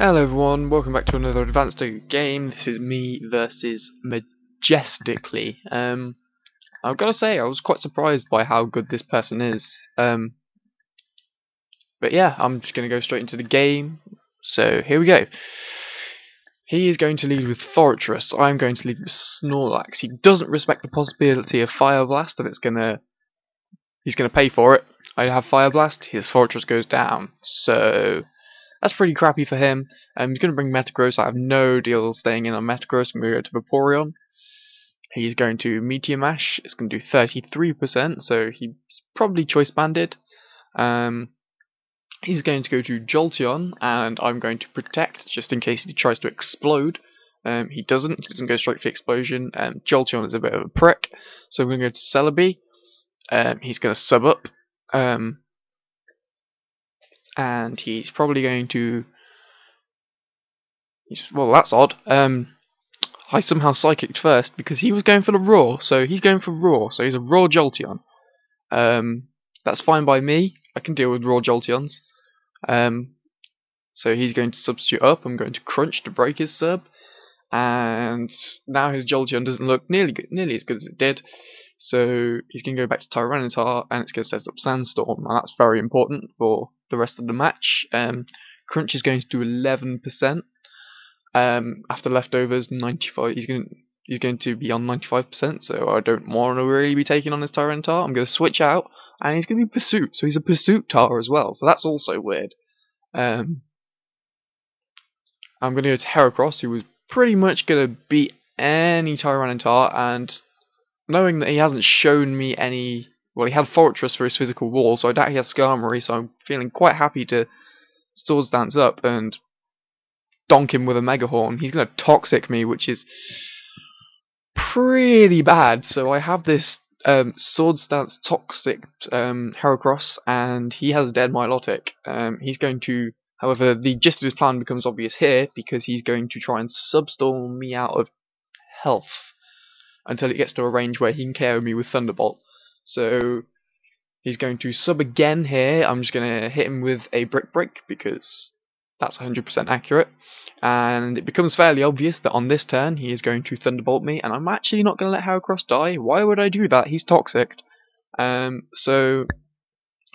Hello everyone, welcome back to another Advanced game. This is me versus Majestically. I've got to say, I was quite surprised by how good this person is. But yeah, I'm just going to go straight into the game. So here we go. He is going to lead with Fortress. I'm going to lead with Snorlax. He doesn't respect the possibility of Fire Blast, and he's gonna pay for it. I have Fire Blast. His Fortress goes down. So that's pretty crappy for him. He's going to bring Metagross. I have no deal staying in on Metagross. I'm going to go to Vaporeon. He's going to Meteor Mash. It's going to do 33%, so he's probably Choice Banded. He's going to go to Jolteon, and I'm going to Protect, just in case he tries to explode. He doesn't. He doesn't go straight for Explosion. Jolteon is a bit of a prick, so I'm going to go to Celebi. He's going to sub up. And he's probably going to... Well, that's odd. I somehow Psychicked first because he was going for the Roar, so he's going for Roar, so he's a Raw Jolteon. That's fine by me. I can deal with Raw Jolteons. So he's going to substitute up. I'm going to Crunch to break his sub, and now his Jolteon doesn't look nearly as good as it did. So he's going to go back to Tyranitar, and it's going to set up Sandstorm. Now that's very important for the rest of the match. Crunch is going to do 11%. After leftovers, 95. He's going to be on 95%. So I don't want to really be taking on this Tyranitar. I'm going to switch out, and he's going to be Pursuit. So he's a Pursuit Tar as well. So that's also weird. I'm going to go to Heracross, who was pretty much going to beat any Tyranitar, and knowing that he hasn't shown me any... Well, he had Fortress for his physical wall, so I doubt he has Skarmory, so I'm feeling quite happy to Swords Dance up and donk him with a Mega Horn. He's going to Toxic me, which is pretty bad, so I have this Swords Dance Toxic Heracross, and he has Dead Milotic. He's going to... However, the gist of his plan becomes obvious here, because he's going to try and Substorm me out of health until it gets to a range where he can KO me with Thunderbolt. So he's going to sub again here. I'm just going to hit him with a Brick Break because that's 100% accurate. And it becomes fairly obvious that on this turn he is going to Thunderbolt me, and I'm actually not going to let Heracross die. Why would I do that? He's Toxic. So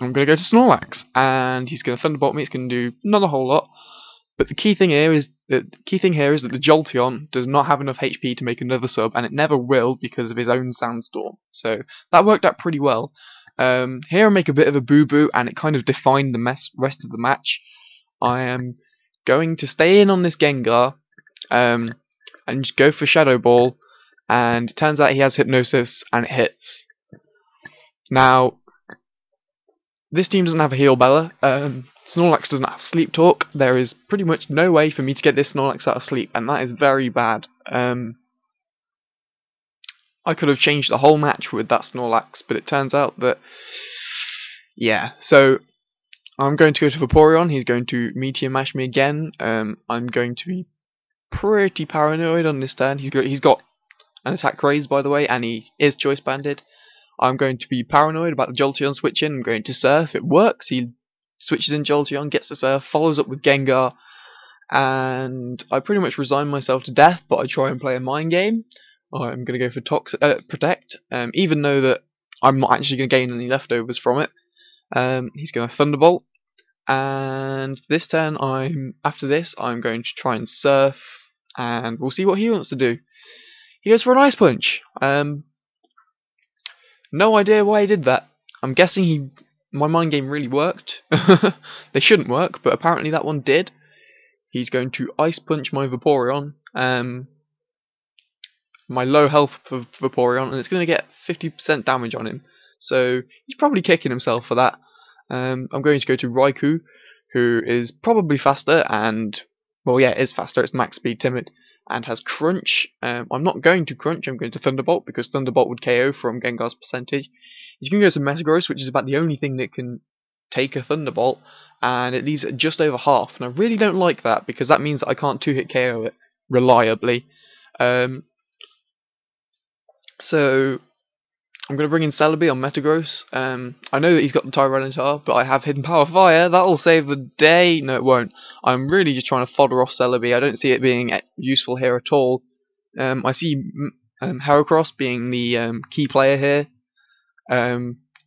I'm going to go to Snorlax, and he's going to Thunderbolt me. It's going to do not a whole lot. But the key thing here is that the Jolteon does not have enough HP to make another sub, and it never will because of his own Sandstorm. So that worked out pretty well. Here I make a bit of a boo-boo, and it kind of defined the rest of the match. I am going to stay in on this Gengar, and just go for Shadow Ball, and it turns out he has Hypnosis, and it hits. Now, this team doesn't have a Heal Bella. Snorlax doesn't have Sleep Talk. There is pretty much no way for me to get this Snorlax out of sleep, and that is very bad. I could have changed the whole match with that Snorlax, but it turns out that... Yeah, so I'm going to go to Vaporeon. He's going to Meteor Mash me again. I'm going to be pretty paranoid on this turn. He's got an attack raise, by the way, and he is Choice Banded. I'm going to be paranoid about the Jolteon switching. I'm going to Surf. It works. He switches in Jolteon, gets the Surf, follows up with Gengar, and I pretty much resign myself to death, but I try and play a mind game. I'm going to go for Protect, even though that I'm not actually going to gain any leftovers from it. He's going to Thunderbolt, and this turn, after this, I'm going to try and Surf, and we'll see what he wants to do. He goes for an Ice Punch. No idea why he did that. I'm guessing my mind game really worked. They shouldn't work, but apparently that one did. He's going to Ice Punch my Vaporeon, my low health Vaporeon, and it's going to get 50% damage on him. So he's probably kicking himself for that. I'm going to go to Raikou, who is probably faster, and, well, yeah, it is faster. It's max speed timid, and has Crunch. I'm not going to Crunch. I'm going to Thunderbolt, because Thunderbolt would KO from Gengar's percentage. He's going to go to Metagross, which is about the only thing that can take a Thunderbolt, and it leaves it just over half. And I really don't like that, because that means that I can't 2-hit KO it reliably. So I'm going to bring in Celebi on Metagross. I know that he's got the Tyranitar, but I have Hidden Power Fire. That'll save the day. No, it won't. I'm really just trying to fodder off Celebi. I don't see it being useful here at all. I see Heracross being the key player here,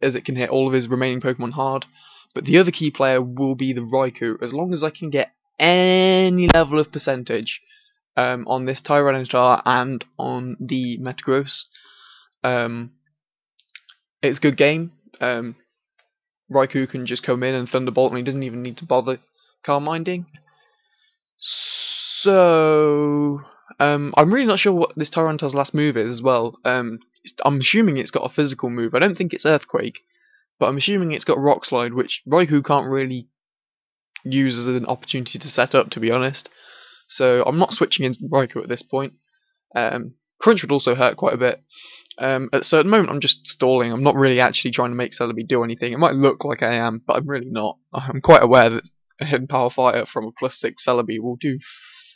as it can hit all of his remaining Pokemon hard. But the other key player will be the Raikou, as long as I can get any level of percentage on this Tyranitar and on the Metagross. It's a good game. Raikou can just come in and Thunderbolt, and he doesn't even need to bother Calm Minding. So, I'm really not sure what this Tyranitar's last move is as well. I'm assuming it's got a physical move. I don't think it's Earthquake, but I'm assuming it's got Rock Slide, which Raikou can't really use as an opportunity to set up, to be honest. So I'm not switching into Raikou at this point. Crunch would also hurt quite a bit. So at the moment I'm just stalling. I'm not really actually trying to make Celebi do anything. It might look like I am, but I'm really not. I'm quite aware that a Hidden Power Fire from a +6 Celebi will do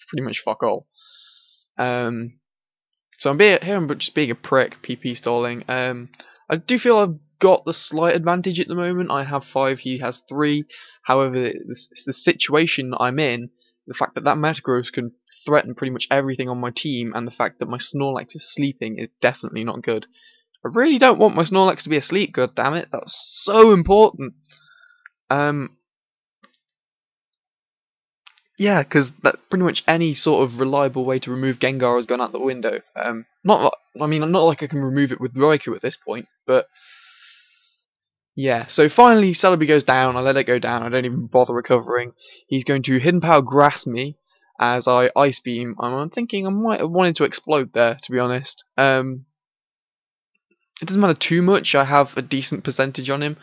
pretty much fuck all. So I'm just being a prick, PP stalling. I do feel I've got the slight advantage at the moment. I have 5, he has 3. However, the situation I'm in, the fact that Metagross can threaten pretty much everything on my team, and the fact that my Snorlax is sleeping is definitely not good. I really don't want my Snorlax to be asleep, god damn it. That's so important. Yeah, because that pretty much any sort of reliable way to remove Gengar has gone out the window. I'm not like I can remove it with Raikou at this point, but yeah. So finally, Celebi goes down. I let it go down. I don't even bother recovering. He's going to Hidden Power Grass me as I Ice Beam. I'm thinking I might have wanted to explode there, to be honest. It doesn't matter too much. I have a decent percentage on him.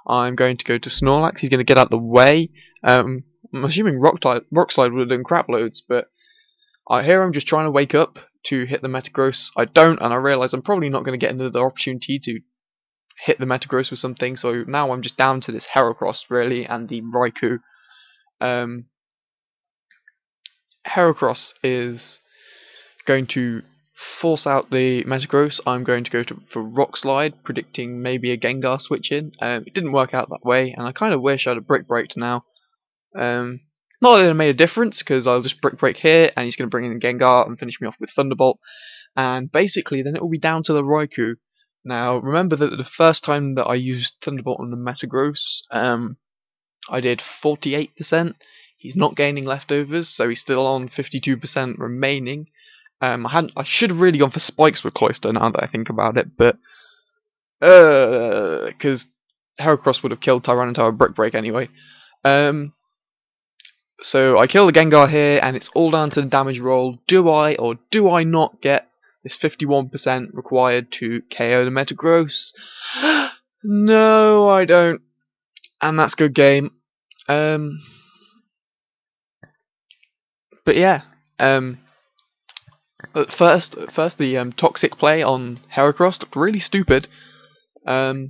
I'm going to go to Snorlax. He's going to get out the way. I'm assuming Rock Slide would have done crap loads, but here I'm just trying to wake up to hit the Metagross. I don't, and I realise I'm probably not going to get another opportunity to hit the Metagross with something, so now I'm just down to this Heracross, really, and the Raikou. Heracross is going to force out the Metagross. I'm going to go for Rock Slide, predicting maybe a Gengar switch in. It didn't work out that way, and I kind of wish I'd have Brick Breaked now. Not that it made a difference, because I'll just Brick Break here, and he's going to bring in Gengar and finish me off with Thunderbolt. And basically, then it will be down to the Raikou. Now, remember that the first time that I used Thunderbolt on the Metagross, I did 48%. He's not gaining leftovers, so he's still on 52% remaining. I should have really gone for Spikes with Cloyster now that I think about it, but because Heracross would have killed Tyranitar with Brick Break anyway. So I kill the Gengar here, and it's all down to the damage roll. Do I or do I not get this 51% required to KO the Metagross? No, I don't. And that's good game. But yeah, at first the toxic play on Heracross looked really stupid. But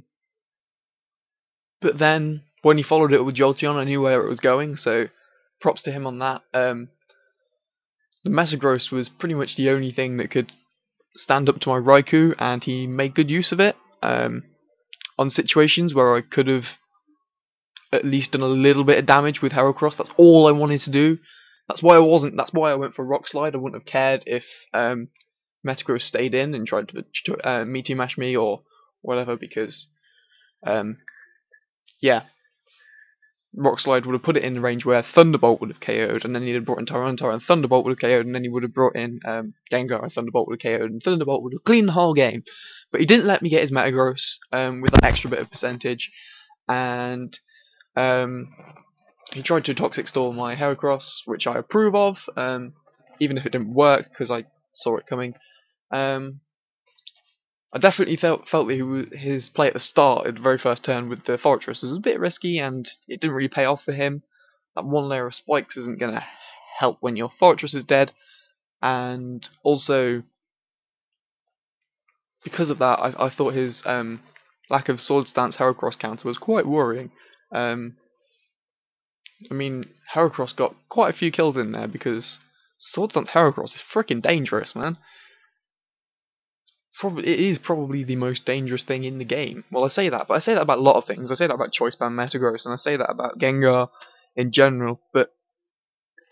then when he followed it with Jolteon, I knew where it was going, so props to him on that. The Metagross was pretty much the only thing that could stand up to my Raikou, and he made good use of it. On situations where I could have at least done a little bit of damage with Heracross, that's all I wanted to do. That's why I went for Rock Slide. I wouldn't have cared if Metagross stayed in and tried to Meteor Mash me or whatever, because yeah, Rock Slide would have put it in the range where Thunderbolt would have KO'd, and then he'd have brought in Tyranitar, and Thunderbolt would have KO'd, and then he would have brought in Gengar, and Thunderbolt would have KO'd, and Thunderbolt would have cleaned the whole game. But he didn't let me get his Metagross with that extra bit of percentage, and he tried to Toxic Stall my Heracross, which I approve of, even if it didn't work, because I saw it coming. I definitely felt that his play at the start, at the very first turn with the Fortress, was a bit risky, and it didn't really pay off for him. That one layer of spikes isn't going to help when your Fortress is dead, and also, because of that, I thought his lack of Sword Stance Heracross counter was quite worrying. I mean, Heracross got quite a few kills in there, because Sword Stance Heracross is freaking dangerous, man. it is probably the most dangerous thing in the game. Well, I say that, but I say that about a lot of things. I say that about Choice Band Metagross, and I say that about Gengar in general, but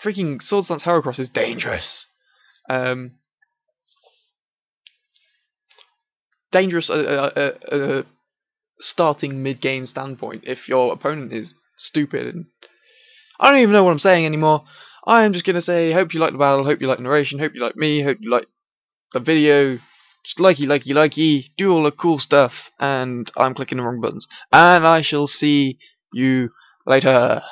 freaking Swords Dance Heracross is dangerous. Dangerous starting mid-game standpoint if your opponent is stupid. And I don't even know what I'm saying anymore. I am just going to say, hope you like the battle, hope you like the narration, hope you like me, hope you like the video. Just likey, do all the cool stuff, and I'm clicking the wrong buttons. And I shall see you later.